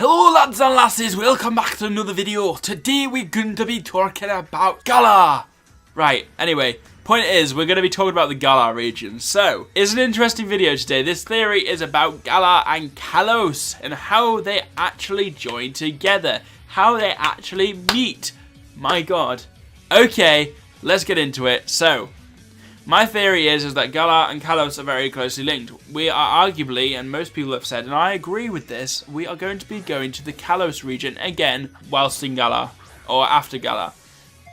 Hello lads and lasses, welcome back to another video. Today we're going to be talking about Galar. Right, anyway, point is we're going to be talking about the Galar region. So, it's an interesting video today. This theory is about Galar and Kalos and how they actually join together. How they actually meet. My god. Okay, let's get into it. So, my theory is that Galar and Kalos are very closely linked. We are arguably, and most people have said, and I agree with this, we are going to be going to the Kalos region again whilst in Galar, or after Galar.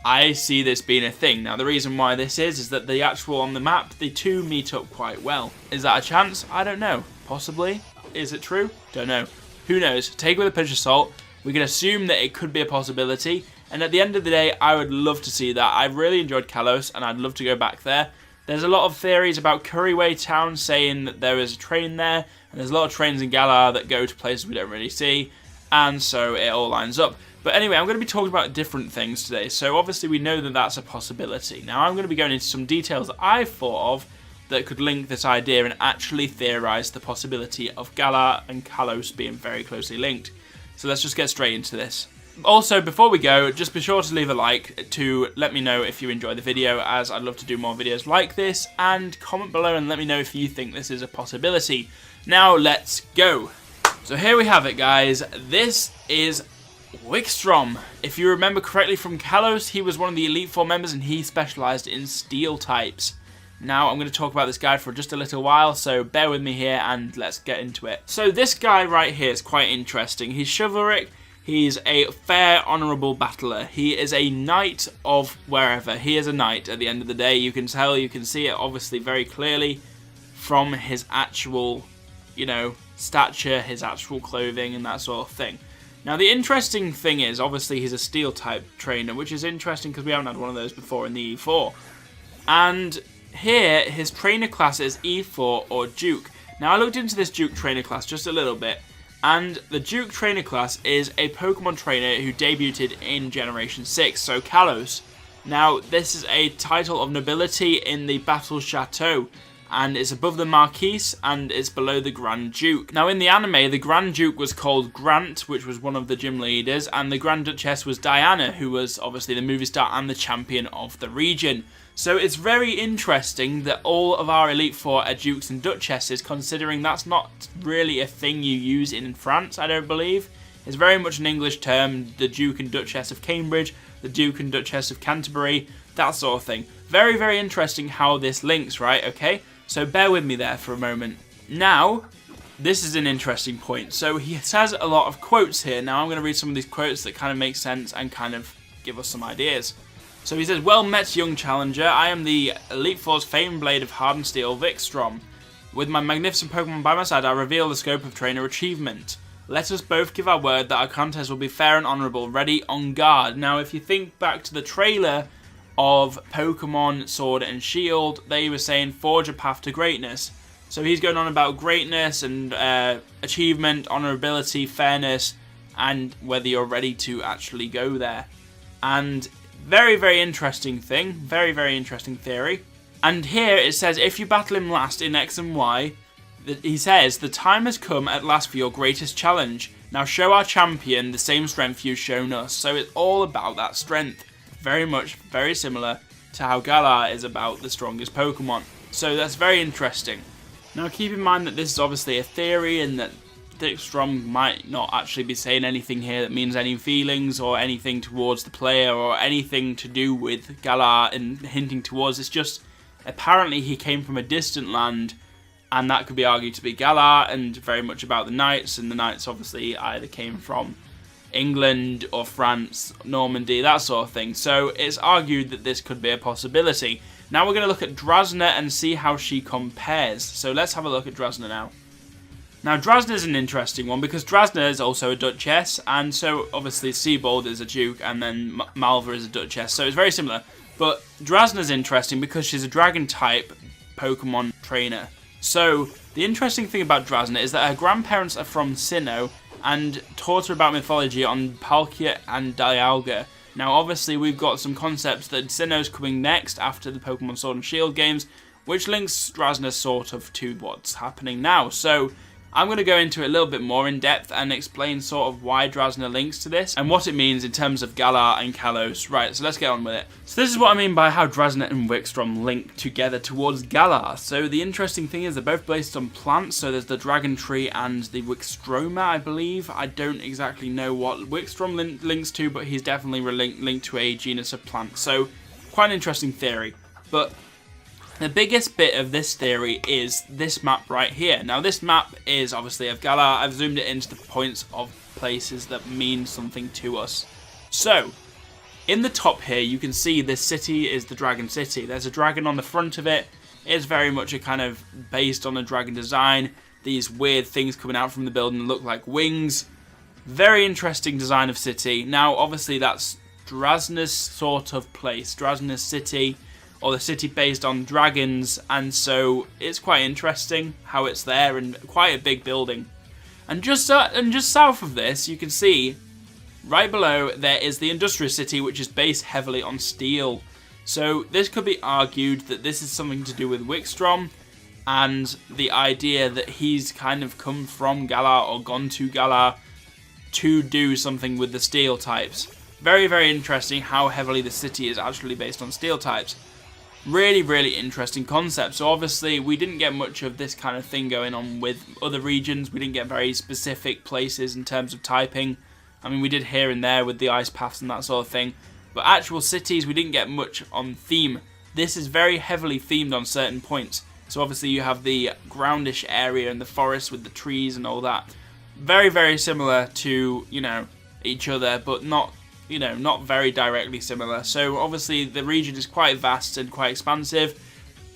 I see this being a thing. Now, the reason why this is that the actual on the map, the two meet up quite well. Is that a chance? I don't know. Possibly. Is it true? Don't know. Who knows? Take it with a pinch of salt. We can assume that it could be a possibility. And at the end of the day, I would love to see that. I've really enjoyed Kalos, and I'd love to go back there. There's a lot of theories about Curryway Town saying that there is a train there, and there's a lot of trains in Galar that go to places we don't really see, and so it all lines up. But anyway, I'm going to be talking about different things today, so obviously we know that that's a possibility. Now I'm going to be going into some details that I've thought of that could link this idea and actually theorise the possibility of Galar and Kalos being very closely linked. So let's just get straight into this. Also, before we go, just be sure to leave a like to let me know if you enjoy the video, as I'd love to do more videos like this, and comment below and let me know if you think this is a possibility. Now, let's go. So here we have it, guys. This is Wikstrom. If you remember correctly from Kalos, he was one of the Elite Four members and he specialised in steel types. Now, I'm going to talk about this guy for just a little while, so bear with me here and let's get into it. So this guy right here is quite interesting. He's chivalric. He's a fair, honourable battler. He is a knight of wherever. He is a knight at the end of the day. You can tell, you can see it obviously very clearly from his actual, stature, his actual clothing and that sort of thing. Now the interesting thing is, obviously he's a steel type trainer, which is interesting because we haven't had one of those before in the E4. And here, his trainer class is E4 or Duke. Now I looked into this Duke trainer class just a little bit. And the Duke trainer class is a Pokemon trainer who debuted in Generation 6, so Kalos. Now, this is a title of nobility in the Battle Chateau, and it's above the Marquis, and it's below the Grand Duke. Now, in the anime, the Grand Duke was called Grant, which was one of the gym leaders, and the Grand Duchess was Diana, who was obviously the movie star and the champion of the region. So it's very interesting that all of our Elite Four are Dukes and Duchesses, considering that's not really a thing you use in France, I don't believe. It's very much an English term, the Duke and Duchess of Cambridge, the Duke and Duchess of Canterbury, that sort of thing. Very, very interesting how this links, right? Okay, so bear with me there for a moment. Now, this is an interesting point. So he says a lot of quotes here. Now I'm going to read some of these quotes that kind of make sense and kind of give us some ideas. So he says, "Well met, young challenger. I am the Elite Four's famed blade of hardened steel, Wikstrom. With my magnificent Pokemon by my side, I reveal the scope of trainer achievement. Let us both give our word that our contest will be fair and honourable, ready, on guard." Now, if you think back to the trailer of Pokemon Sword and Shield, they were saying, forge a path to greatness. So he's going on about greatness and achievement, honourability, fairness, and whether you're ready to actually go there. And very, very interesting thing. Very, very interesting theory. And here it says, if you battle him last in X and Y, he says, the time has come at last for your greatest challenge. Now show our champion the same strength you've shown us. So it's all about that strength. Very much, very similar to how Galar is about the strongest Pokemon. So that's very interesting. Now keep in mind that this is obviously a theory and that Wikstrom might not actually be saying anything here that means any feelings or anything towards the player or anything to do with Galar and hinting towards. It's just apparently he came from a distant land and that could be argued to be Galar and very much about the Knights, and the Knights obviously either came from England or France, Normandy, that sort of thing. So it's argued that this could be a possibility. Now we're going to look at Drasna and see how she compares. So let's have a look at Drasna now. Now, Drasna is an interesting one because Drasna is also a Duchess, and so obviously Seabold is a Duke, and then Malva is a Duchess, so it's very similar. But Drasna is interesting because she's a Dragon-type Pokemon trainer. So, the interesting thing about Drasna is that her grandparents are from Sinnoh, and taught her about mythology on Palkia and Dialga. Now, obviously, we've got some concepts that Sinnoh's coming next after the Pokemon Sword and Shield games, which links Drasna sort of to what's happening now. So, I'm going to go into it a little bit more in depth and explain sort of why Drasna links to this and what it means in terms of Galar and Kalos. Right, so let's get on with it. So this is what I mean by how Drasna and Wickstrom link together towards Galar. So the interesting thing is they're both based on plants. So there's the dragon tree and the Wickstroma, I believe. I don't exactly know what Wickstrom links to, but he's definitely linked to a genus of plants. So quite an interesting theory. But the biggest bit of this theory is this map right here. Now this map is obviously of Galar. I've zoomed it into the points of places that mean something to us. So, in the top here you can see this city is the Dragon City. There's a dragon on the front of it. It's very much a kind of based on a dragon design. These weird things coming out from the building look like wings. Very interesting design of city. Now obviously that's Drasna's sort of place. Drasna's city. Or the city based on dragons, and so it's quite interesting how it's there and quite a big building. And just south of this, you can see right below there is the industrial city, which is based heavily on steel. So this could be argued that this is something to do with Wickstrom and the idea that he's kind of come from Galar or gone to Galar to do something with the steel types. Very, very interesting how heavily the city is actually based on steel types. Really, really interesting concept. So obviously we didn't get much of this kind of thing going on with other regions. We didn't get very specific places in terms of typing. I mean, we did here and there with the ice paths and that sort of thing. But actual cities, we didn't get much on theme. This is very heavily themed on certain points. So obviously you have the groundish area and the forest with the trees and all that. Very, very similar to, you know, each other, but not, you know, not very directly similar. So obviously the region is quite vast and quite expansive,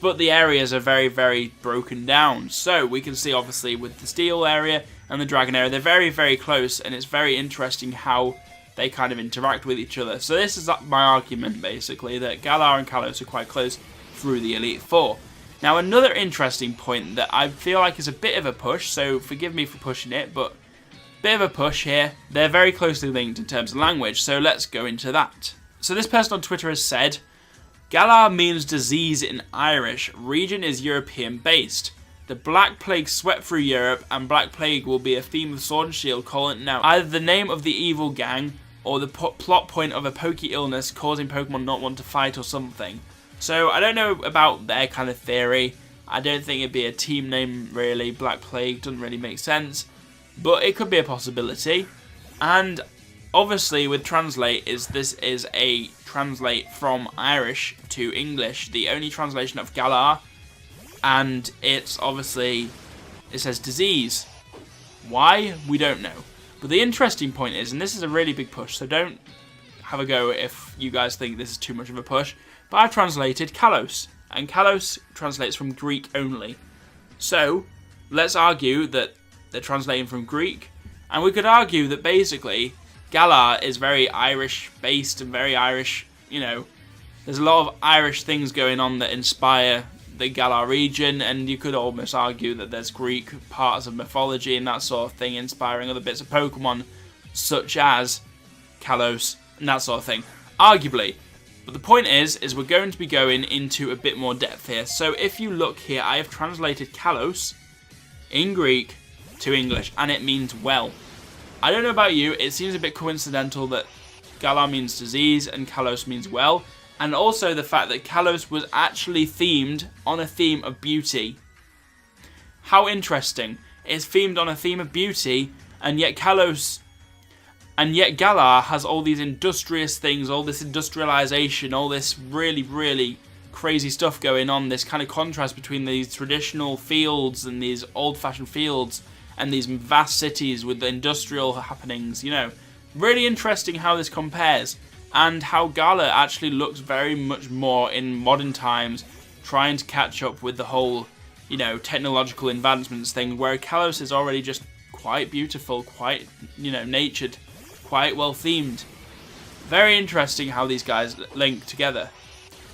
but the areas are very, very broken down. So we can see obviously with the steel area and the dragon area, they're very, very close, and it's very interesting how they kind of interact with each other. So this is my argument basically, that Galar and Kalos are quite close through the Elite Four. Now another interesting point that I feel like is a bit of a push, so forgive me for pushing it, but bit of a push here. They're very closely linked in terms of language, so let's go into that. So this person on Twitter has said, Galar means disease in Irish. Region is European based. The Black Plague swept through Europe, and Black Plague will be a theme of Sword and Shield. Calling now either the name of the evil gang or the plot point of a pokey illness causing Pokemon not want to fight or something. So I don't know about their kind of theory. I don't think it'd be a team name really. Black Plague doesn't really make sense. But it could be a possibility. And obviously with translate, this is a translate from Irish to English, the only translation of Galar, and it's obviously, it says disease. Why? We don't know. But the interesting point is, and this is a really big push, so don't have a go if you guys think this is too much of a push, but I've translated Kalos, and Kalos translates from Greek only. So let's argue that they're translating from Greek, and we could argue that basically Galar is very Irish based and very Irish, you know, there's a lot of Irish things going on that inspire the Galar region, and you could almost argue that there's Greek parts of mythology and that sort of thing inspiring other bits of Pokemon, such as Kalos and that sort of thing, arguably. But the point is we're going to be going into a bit more depth here. So if you look here, I have translated Kalos in Greek to English, and it means well. I don't know about you, it seems a bit coincidental that Galar means disease and Kalos means well, and also the fact that Kalos was actually themed on a theme of beauty. How interesting. It's themed on a theme of beauty, and yet Galar has all these industrious things, all this industrialization, all this really, really crazy stuff going on, this kind of contrast between these traditional fields and these old-fashioned fields and these vast cities with the industrial happenings, you know. Really interesting how this compares, and how Galar actually looks very much more in modern times, trying to catch up with the whole, you know, technological advancements thing, where Kalos is already just quite beautiful, quite, you know, natured, quite well themed. Very interesting how these guys link together.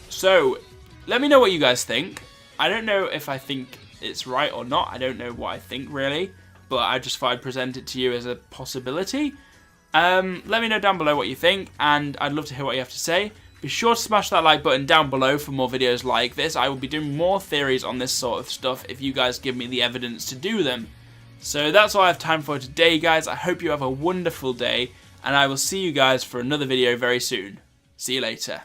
So, let me know what you guys think. I don't know if I think it's right or not. I don't know what I think really, but I just thought I'd present it to you as a possibility. Let me know down below what you think, and I'd love to hear what you have to say. Be sure to smash that like button down below for more videos like this. I will be doing more theories on this sort of stuff if you guys give me the evidence to do them. So that's all I have time for today, guys. I hope you have a wonderful day, and I will see you guys for another video very soon. See you later.